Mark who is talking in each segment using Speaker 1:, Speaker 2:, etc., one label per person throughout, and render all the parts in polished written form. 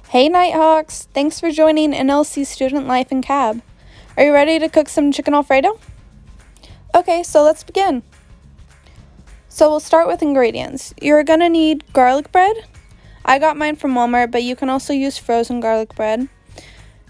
Speaker 1: Hey Nighthawks! Thanks for joining NLC Student Life in Cab. Are you ready to cook some chicken Alfredo? Okay, so let's begin. So we'll start with ingredients. You're going to need garlic bread. I got mine from Walmart, but you can also use frozen garlic bread.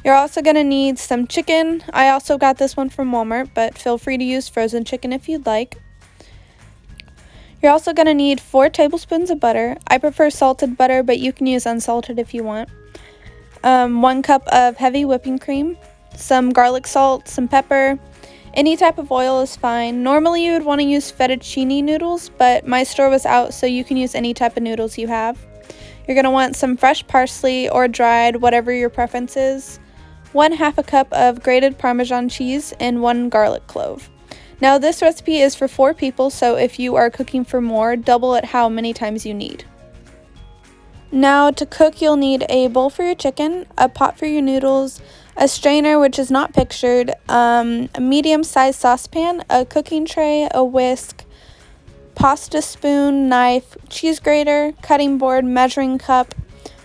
Speaker 1: You're also going to need some chicken. I also got this one from Walmart, but feel free to use frozen chicken if you'd like. You're also going to need 4 tablespoons of butter. I prefer salted butter, but you can use unsalted if you want. 1 cup of heavy whipping cream, some garlic salt, some pepper. Any type of oil is fine. Normally you would want to use fettuccine noodles, but my store was out, so you can use any type of noodles you have. You're going to want some fresh parsley or dried, whatever your preference is. 1/2 cup of grated Parmesan cheese and 1 garlic clove. Now this recipe is for 4 people, so if you are cooking for more, double it how many times you need. Now to cook, you'll need a bowl for your chicken, a pot for your noodles, a strainer which is not pictured, a medium-sized saucepan, a cooking tray, a whisk, pasta spoon, knife, cheese grater, cutting board, measuring cup,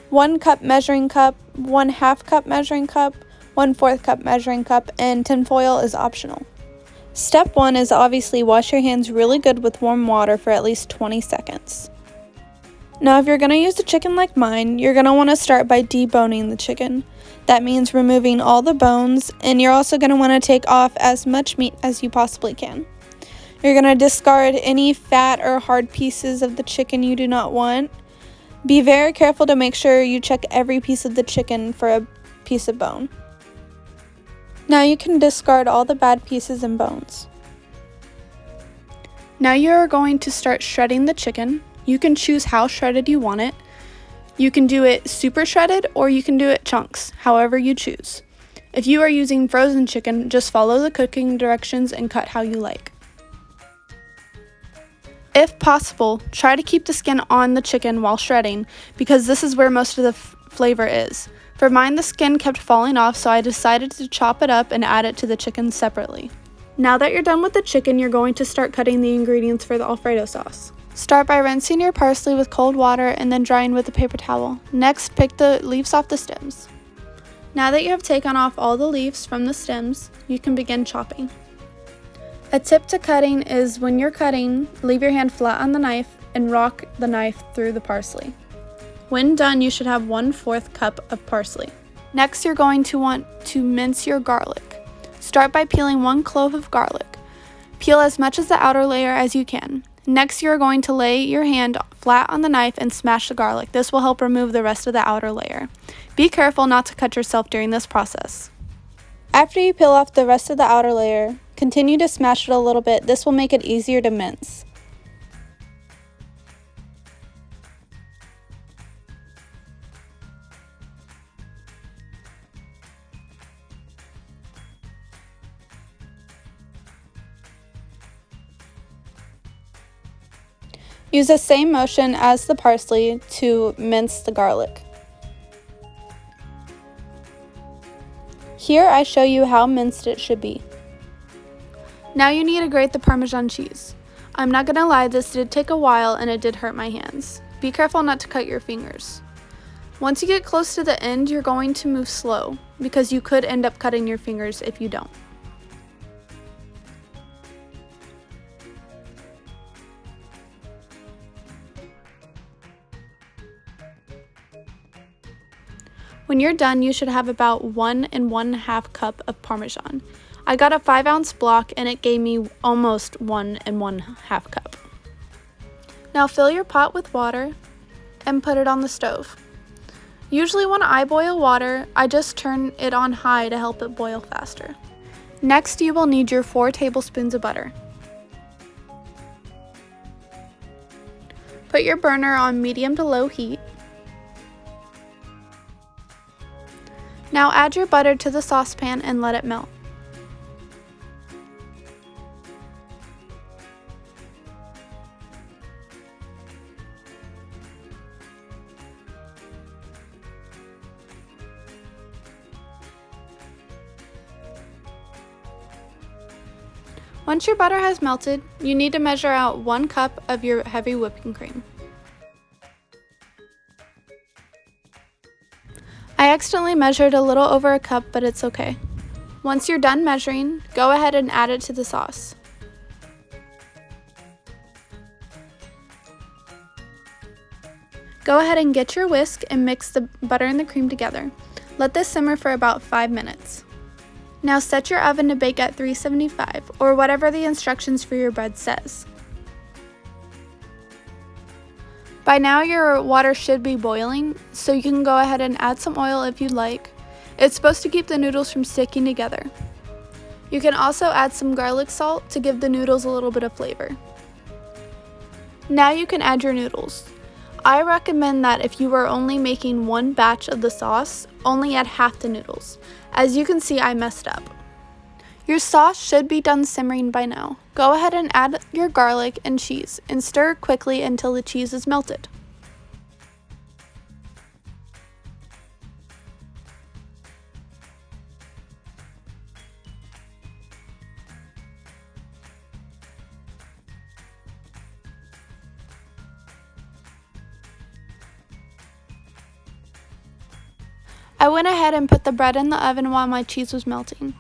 Speaker 1: 1 cup measuring cup, 1/2 cup measuring cup, 1/4 cup measuring cup, and tinfoil is optional. Step 1 is obviously wash your hands really good with warm water for at least 20 seconds. Now if you're going to use a chicken like mine, you're going to want to start by deboning the chicken. That means removing all the bones, and you're also going to want to take off as much meat as you possibly can. You're going to discard any fat or hard pieces of the chicken you do not want. Be very careful to make sure you check every piece of the chicken for a piece of bone. Now you can discard all the bad pieces and bones. Now you are going to start shredding the chicken. You can choose how shredded you want it. You can do it super shredded or you can do it chunks, however you choose. If you are using frozen chicken, just follow the cooking directions and cut how you like. If possible, try to keep the skin on the chicken while shredding because this is where most of the flavor is. For mine, the skin kept falling off, so I decided to chop it up and add it to the chicken separately. Now that you're done with the chicken, you're going to start cutting the ingredients for the Alfredo sauce. Start by rinsing your parsley with cold water and then drying with a paper towel. Next, pick the leaves off the stems. Now that you have taken off all the leaves from the stems, you can begin chopping. A tip to cutting is when you're cutting, leave your hand flat on the knife and rock the knife through the parsley. When done, you should have 1/4 cup of parsley. Next, you're going to want to mince your garlic. Start by peeling 1 clove of garlic. Peel as much as the outer layer as you can. Next, you're going to lay your hand flat on the knife and smash the garlic. This will help remove the rest of the outer layer. Be careful not to cut yourself during this process. After you peel off the rest of the outer layer, continue to smash it a little bit. This will make it easier to mince. Use the same motion as the parsley to mince the garlic. Here I show you how minced it should be. Now you need to grate the Parmesan cheese. I'm not gonna lie, this did take a while and it did hurt my hands. Be careful not to cut your fingers. Once you get close to the end, you're going to move slow because you could end up cutting your fingers if you don't. When you're done, you should have about 1 1/2 cup of Parmesan. I got a 5-ounce block and it gave me almost 1 1/2 cup. Now fill your pot with water and put it on the stove. Usually when I boil water, I just turn it on high to help it boil faster. Next, you will need your 4 tablespoons of butter. Put your burner on medium to low heat. Now add your butter to the saucepan and let it melt. Once your butter has melted, you need to measure out 1 cup of your heavy whipping cream. I accidentally measured a little over a cup, but it's okay. Once you're done measuring, go ahead and add it to the sauce. Go ahead and get your whisk and mix the butter and the cream together. Let this simmer for about 5 minutes. Now set your oven to bake at 375 or whatever the instructions for your bread says. By now your water should be boiling, so you can go ahead and add some oil if you'd like. It's supposed to keep the noodles from sticking together. You can also add some garlic salt to give the noodles a little bit of flavor. Now you can add your noodles. I recommend that if you are only making one batch of the sauce, only add half the noodles. As you can see, I messed up. Your sauce should be done simmering by now. Go ahead and add your garlic and cheese and stir quickly until the cheese is melted. I went ahead and put the bread in the oven while my cheese was melting.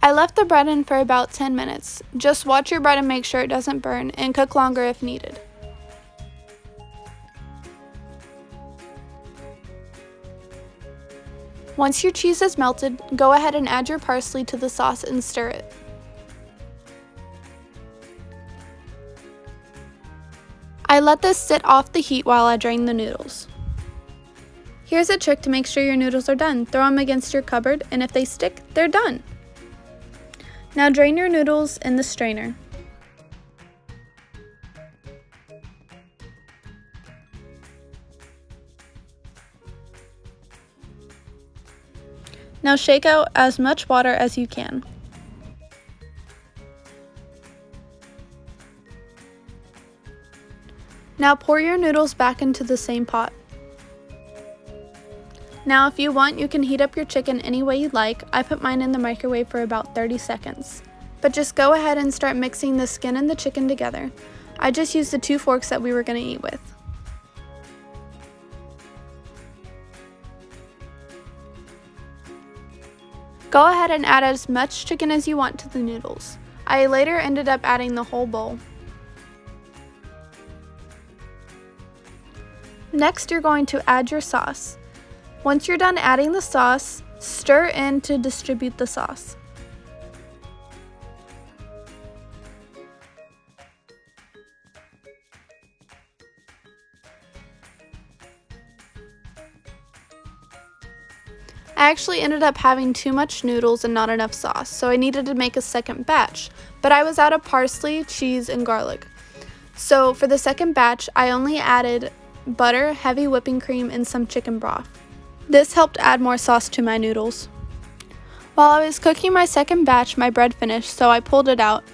Speaker 1: I left the bread in for about 10 minutes. Just watch your bread and make sure it doesn't burn, and cook longer if needed. Once your cheese is melted, go ahead and add your parsley to the sauce and stir it. I let this sit off the heat while I drain the noodles. Here's a trick to make sure your noodles are done. Throw them against your cupboard, and if they stick, they're done. Now drain your noodles in the strainer. Now shake out as much water as you can. Now pour your noodles back into the same pot. Now if you want, you can heat up your chicken any way you'd like. I put mine in the microwave for about 30 seconds. But just go ahead and start mixing the skin and the chicken together. I just used the 2 forks that we were going to eat with. Go ahead and add as much chicken as you want to the noodles. I later ended up adding the whole bowl. Next, you're going to add your sauce. Once you're done adding the sauce, stir in to distribute the sauce. I actually ended up having too much noodles and not enough sauce, so I needed to make a second batch, but I was out of parsley, cheese, and garlic. So for the second batch, I only added butter, heavy whipping cream, and some chicken broth. This helped add more sauce to my noodles. While I was cooking my second batch, my bread finished, so I pulled it out.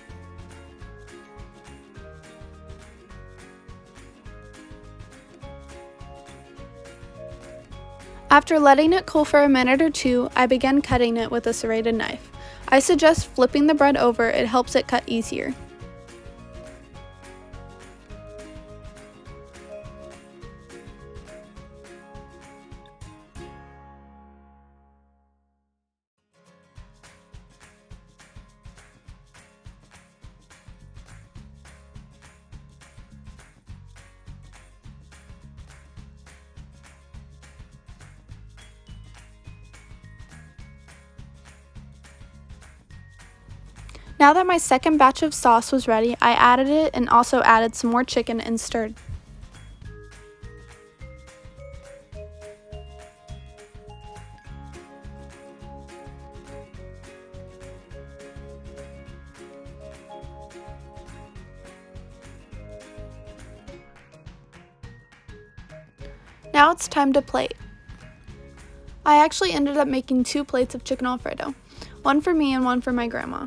Speaker 1: After letting it cool for a minute or two, I began cutting it with a serrated knife. I suggest flipping the bread over, it helps it cut easier. Now that my second batch of sauce was ready, I added it and also added some more chicken and stirred. Now it's time to plate. I actually ended up making 2 plates of chicken Alfredo, one for me and one for my grandma.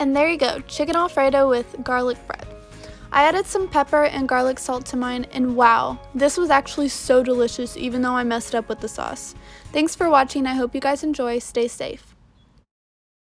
Speaker 1: And there you go, chicken Alfredo with garlic bread. I added some pepper and garlic salt to mine, and wow, this was actually so delicious even though I messed up with the sauce. Thanks for watching, I hope you guys enjoy, stay safe.